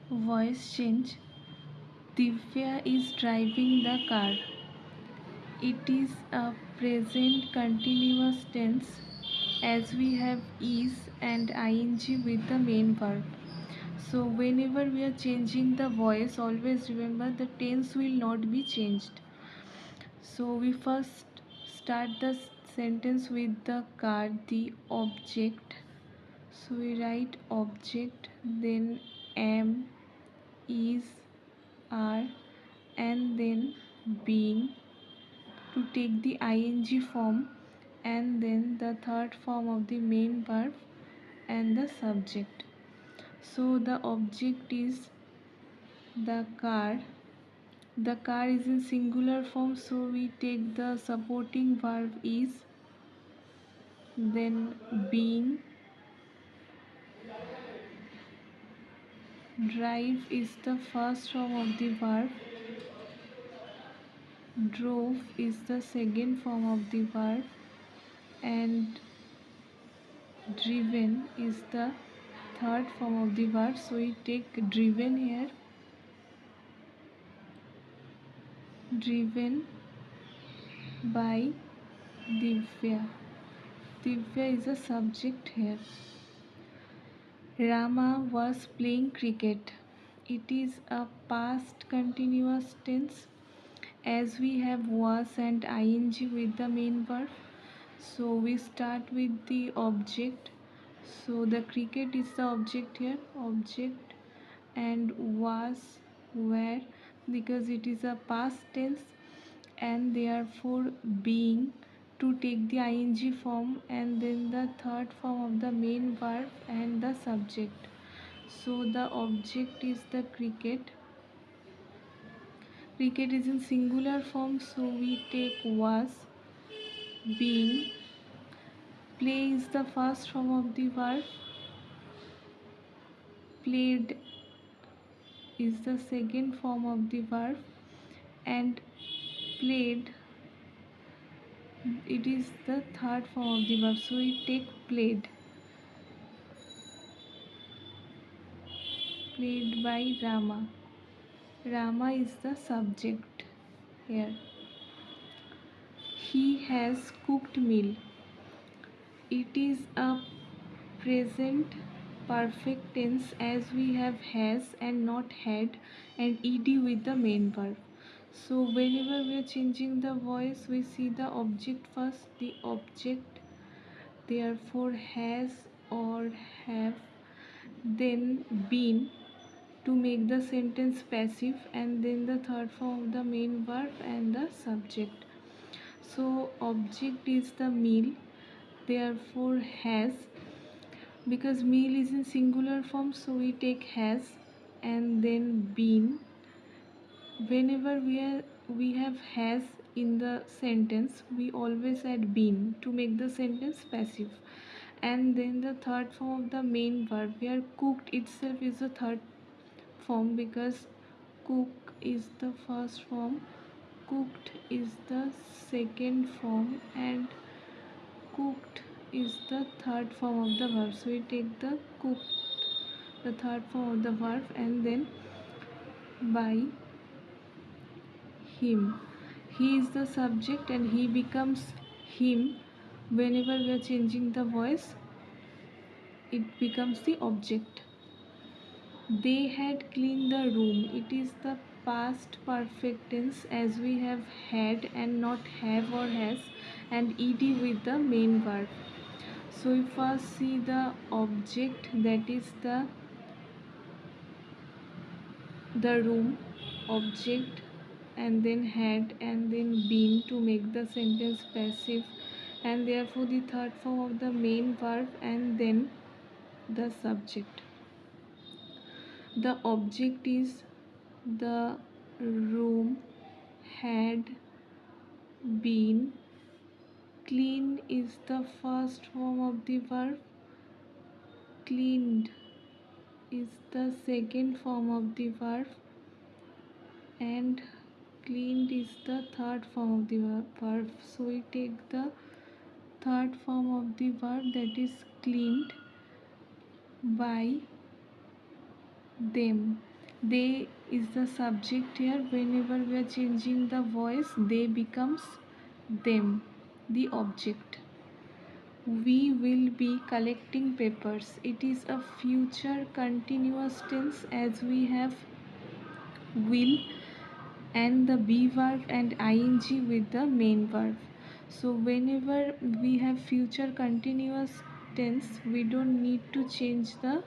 Voice change. Divya is driving the car. It is a present continuous tense as we have is and ing with the main verb. So whenever we are changing the voice, always remember the tense will not be changed. So we first start the sentence with the car, the object. So we write object, then am, is, are, and then being to take the ing form, and then the third form of the main verb and the subject. So the object is the car. The car is in singular form, so we take the supporting verb is, then being. Drive is the first form of the verb. Drove is the second form of the verb, and driven is the third form of the verb. So we take driven here. Driven by Divya. Divya is a subject here. Rama was playing cricket. It is a past continuous tense as we have was and ing with the main verb. So we start with the object. So the cricket is the object here. Object, and was, were, because it is a past tense, and therefore being to take the ing form, and then the third form of the main verb and the subject. So the object is the cricket. Cricket is in singular form, so we take was. Being. Play is the first form of the verb. Played is the second form of the verb, and played, it is the third form of the verb. So we take played. Played by Rama. Rama is the subject here. He has cooked meal. It is a present perfect tense as we have has and not had and ed with the main verb. So whenever we are changing the voice, we see the object first. The object therefore has or have, then been to make the sentence passive, and then the third form of the main verb and the subject. So object is the meal, therefore has, because meal is in singular form, so we take has, and then been. Whenever we have has in the sentence, we always add been to make the sentence passive, and then the third form of the main verb where cooked itself is the third form, because cook is the first form, cooked is the second form, and cooked is the third form of the verb. So we take the cooked, the third form of the verb, and then by him. He is the subject and he becomes him. Whenever we are changing the voice, it becomes the object. They had cleaned the room. It is the past perfect tense as we have had and not have or has, and ed with the main verb. So we first see the object, that is the room object, and then had and then been to make the sentence passive, and therefore the third form of the main verb and then the subject. The object is the room had been. Clean is the first form of the verb. Cleaned is the second form of the verb, and cleaned is the third form of the verb. So we take the third form of the verb, that is cleaned by them. They is the subject here. Whenever we are changing the voice, they becomes them, the object. We will be collecting papers. It is a future continuous tense as we have will and the be verb and ing with the main verb. So whenever we have future continuous tense, we don't need to change the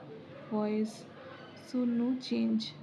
voice. So no change.